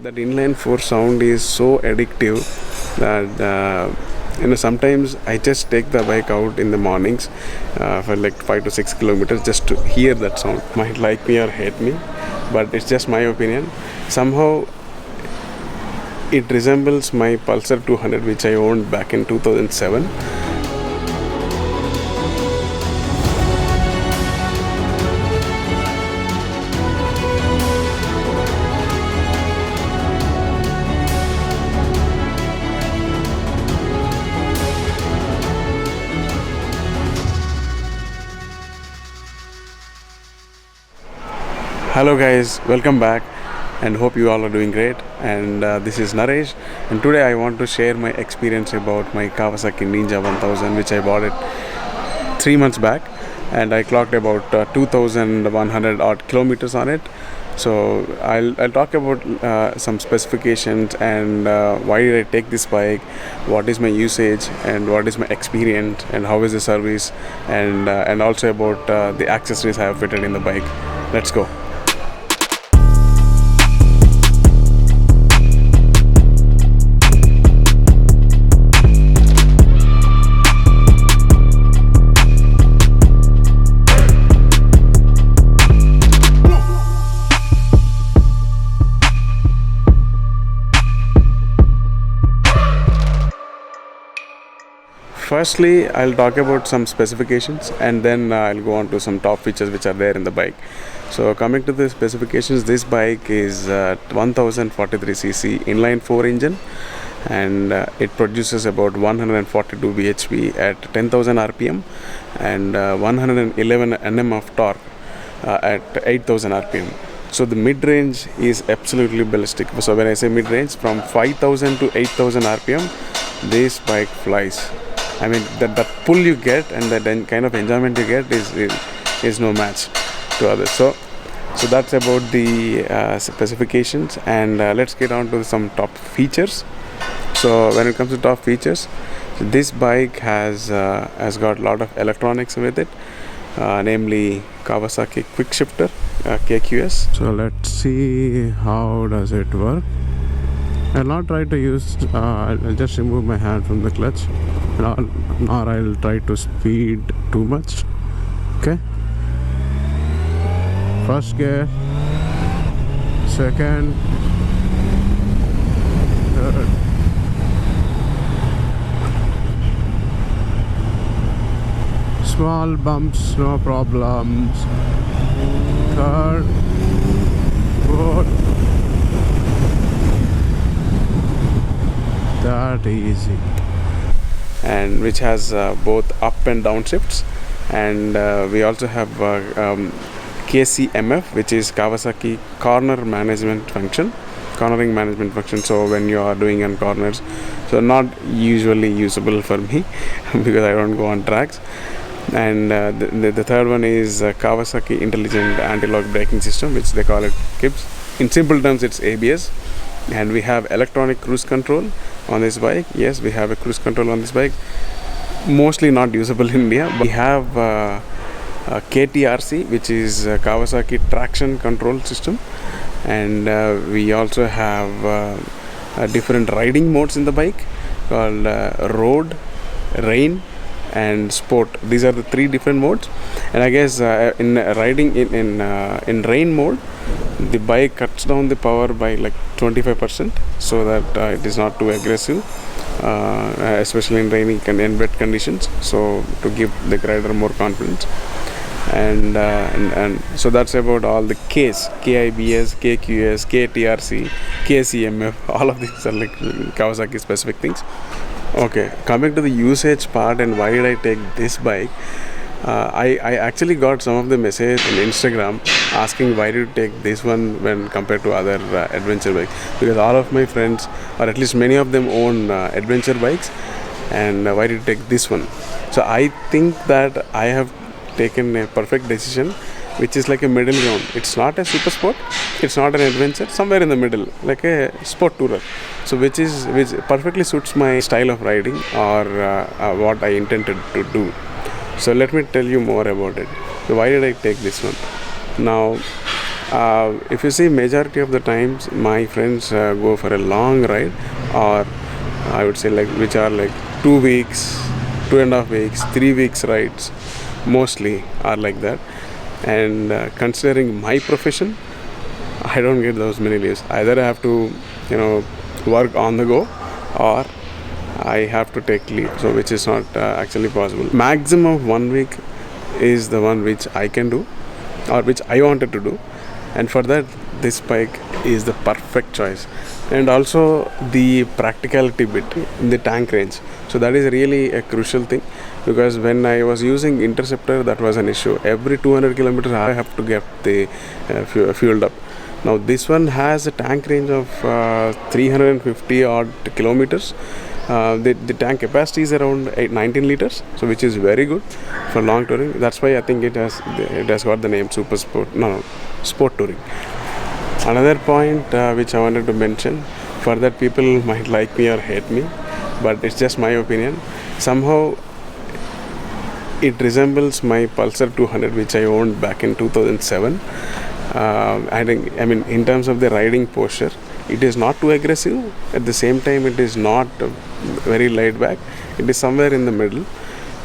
That inline four sound is so addictive that sometimes I just take the bike out in the mornings for like 5 to 6 kilometers just to hear that sound. Might like me or hate me, but it's just my opinion. Somehow it resembles my Pulsar 200 which I owned back in 2007. Hello guys, welcome back and hope you all are doing great. And this is Naresh, and today I want to share my experience about my Kawasaki Ninja 1000 which I bought it 3 months back, and I clocked about 2100 odd kilometers on it. So I'll talk about some specifications and why did I take this bike, what is my usage and what is my experience and how is the service, and also about the accessories I have fitted in the bike. Let's go. Firstly, I'll talk about some specifications and then I'll go on to some top features which are there in the bike. So coming to the specifications, this bike is 1043cc inline 4 engine, and it produces about 142 bhp at 10,000 rpm and 111 Nm of torque at 8,000 rpm. So the mid-range is absolutely ballistic. So when I say mid-range, from 5,000 to 8,000 rpm, this bike flies. I mean, that pull you get and that kind of enjoyment you get is no match to others. So that's about the specifications, and let's get on to some top features. So when it comes to top features, this bike has got a lot of electronics with it, namely Kawasaki quick shifter, KQS. So let's see how does it work. I'll not try to use, I'll just remove my hand from the clutch, nor I'll try to speed too much. Okay. First gear, second, third. Small bumps, no problems. Third, fourth. That easy. And which has both up and down shifts, and we also have KCMF, which is Kawasaki cornering management function. So when you are doing on corners, so not usually usable for me because I don't go on tracks. And the third one is Kawasaki intelligent anti-lock braking system, which they call it KIBS. In simple terms, it's ABS. And we have electronic cruise control on this bike. Yes, we have a cruise control on this bike, mostly not usable in India, but we have KTRC, which is Kawasaki traction control system, and we also have different riding modes in the bike called road, rain and sport. These are the three different modes, and I guess in riding in rain mode, the bike cuts down the power by like 25% so that it is not too aggressive, especially in rainy and wet conditions, so to give the rider more confidence. And so that's about all the Ks: KIBS, KQS, KTRC, KCMF. All of these are like Kawasaki specific things. Okay, coming to the usage part and why did I take this bike, I actually got some of the message on Instagram asking why did you take this one when compared to other adventure bikes, because all of my friends, or at least many of them, own adventure bikes, and why did you take this one. So I think that I have taken a perfect decision, which is like a middle ground. It's not a super sport, it's not an adventure, somewhere in the middle, like a sport tourer. So which perfectly suits my style of riding, or what I intended to do. So let me tell you more about it. So why did I take this one? Now, If you see, majority of the times my friends go for a long ride, or I would say like which are like 2 weeks, 2.5 weeks, 3 weeks rides, mostly are like that. And considering my profession, I don't get those many leaves. Either I have to, work on the go, or I have to take leave. So which is not actually possible. Maximum of 1 week is the one which I can do, or which I wanted to do, and for that this bike is the perfect choice. And also the practicality bit in the tank range, so that is really a crucial thing, because when I was using Interceptor, that was an issue. Every 200 kilometers I have to get the fueled up. Now this one has a tank range of 350 odd kilometers. The tank capacity is around 19 liters, so which is very good for long touring. That's why I think it has got the name Super Sport. No, Sport Touring. Another point which I wanted to mention, for that people might like me or hate me, but it's just my opinion. Somehow it resembles my Pulsar 200, which I owned back in 2007. I mean, in terms of the riding posture, it is not too aggressive. At the same time, it is not very laid back. It is somewhere in the middle.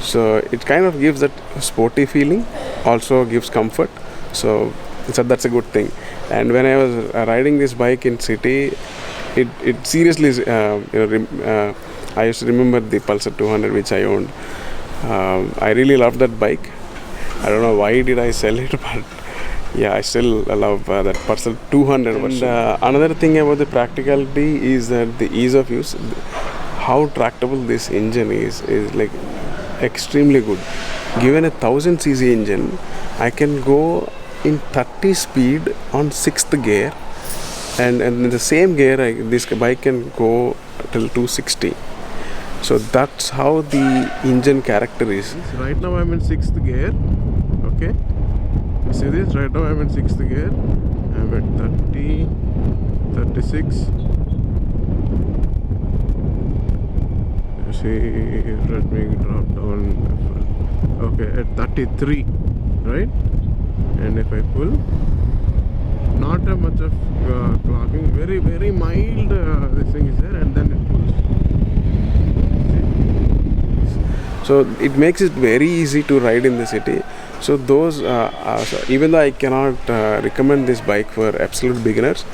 So it kind of gives that sporty feeling, also gives comfort. So that's a good thing. And when I was riding this bike in city, it seriously is, I used to remember the Pulsar 200 which I owned. I really loved that bike. I don't know why did I sell it, but yeah, I still love that Pulsar 200. And another thing about the practicality is that the ease of use, how tractable this engine is like extremely good. Given a 1000cc engine, I can go in 30 speed on 6th gear, and in the same gear this bike can go till 260. So that's how the engine character is. Right now I'm in 6th gear. Okay, see this? Right now I'm in 6th gear. I'm at 30, 36. See, let me drop down. Okay, at 33, right? And if I pull, not a much of clogging, very very mild this thing is there, and then it pulls. So it makes it very easy to ride in the city. So those so even though I cannot recommend this bike for absolute beginners,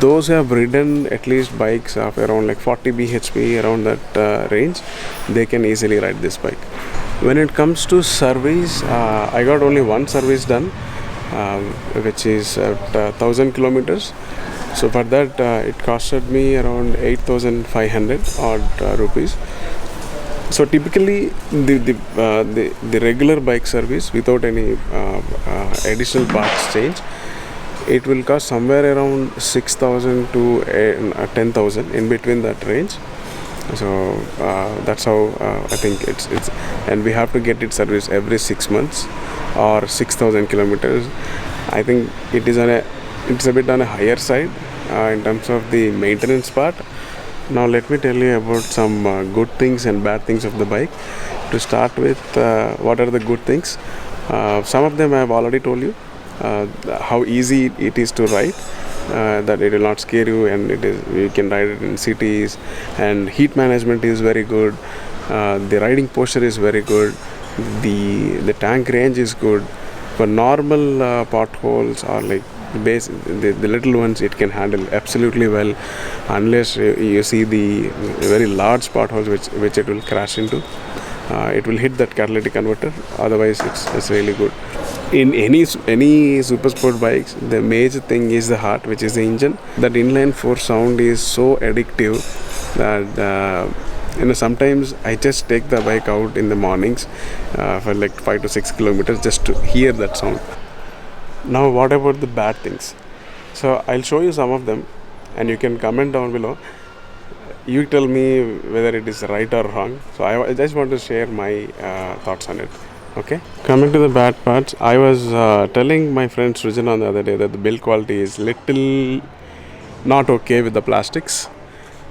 those who have ridden at least bikes of around like 40 bhp, around that range, they can easily ride this bike. When it comes to service, I got only one service done, which is at 1000 kilometers. So for that it costed me around 8,500 odd rupees. So typically the regular bike service without any additional parts change, it will cost somewhere around 6,000 to 10,000, in between that range. So that's how I think it's and we have to get it serviced every 6 months or 6,000 kilometers. I think it's a bit on a higher side in terms of the maintenance part. Now let me tell you about some good things and bad things of the bike. To start with, what are the good things? Some of them I have already told you. How easy it is to ride, that it will not scare you, and you can ride it in cities, and heat management is very good, the riding posture is very good, the tank range is good. For normal potholes or like the little ones, it can handle absolutely well, unless you see the very large potholes which it will crash into. It will hit that catalytic converter, otherwise it's really good. In any super sport bikes, the major thing is the heart, which is the engine. That inline 4 sound is so addictive that sometimes I just take the bike out in the mornings for like 5 to 6 kilometers just to hear that sound. Now what about the bad things? So I'll show you some of them, and you can comment down below. You tell me whether it is right or wrong. So I just want to share my thoughts on it. Okay. Coming to the bad parts, I was telling my friend Srijan on the other day that the build quality is little not okay with the plastics.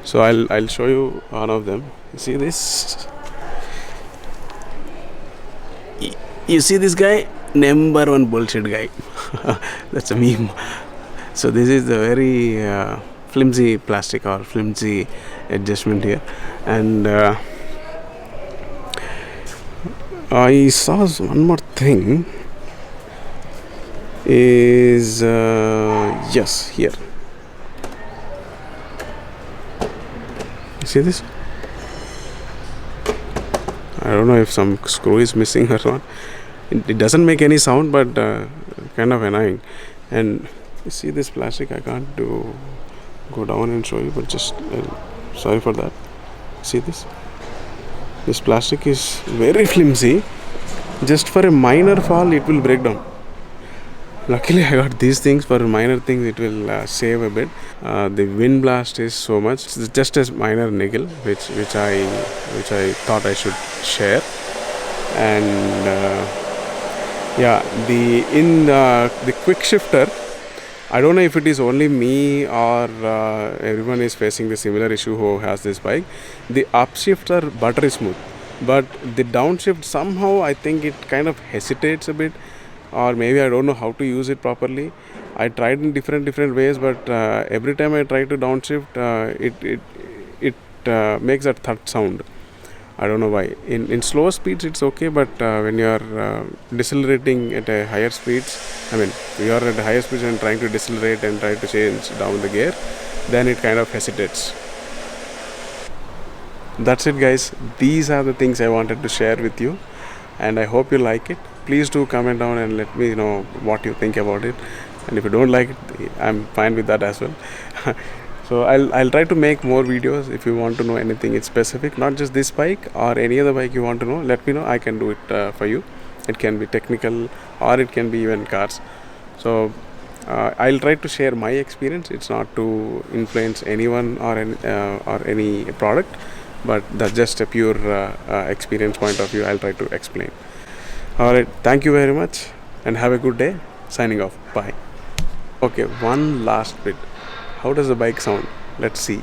So I'll show you one of them. See this? You see this guy? Number one bullshit guy. That's a meme. So this is the very flimsy plastic or flimsy adjustment here, and I saw one more thing is yes, here. You see this? I don't know if some screw is missing or not. It doesn't make any sound, but kind of annoying. And you see this plastic? I can't go down and show you, but just sorry for that. See this? This plastic is very flimsy. Just for a minor fall, it will break down. Luckily, I got these things. For minor things, it will save a bit. The wind blast is so much. It's just a minor niggle, which I thought I should share. And yeah, the quick shifter. I don't know if it is only me or everyone is facing the similar issue who has this bike. The upshifter buttery smooth, but the downshift somehow I think it kind of hesitates a bit, or maybe I don't know how to use it properly. I tried in different ways, but every time I try to downshift, it makes that thud sound. I don't know why. In slower speeds it's okay, but when you are decelerating at a higher speeds, I mean you are at higher speeds and trying to decelerate and try to change down the gear, then it kind of hesitates. That's it, guys. These are the things I wanted to share with you, and I hope you like it. Please do comment down and let me know what you think about it. And if you don't like it, I'm fine with that as well. So I'll try to make more videos. If you want to know anything it's specific, not just this bike or any other bike you want to know, let me know. I can do it for you. It can be technical or it can be even cars. So I'll try to share my experience. It's not to influence anyone or any product, but that's just a pure experience point of view. I'll try to explain. Alright, thank you very much and have a good day. Signing off. Bye. Okay, one last bit. How does the bike sound? Let's see.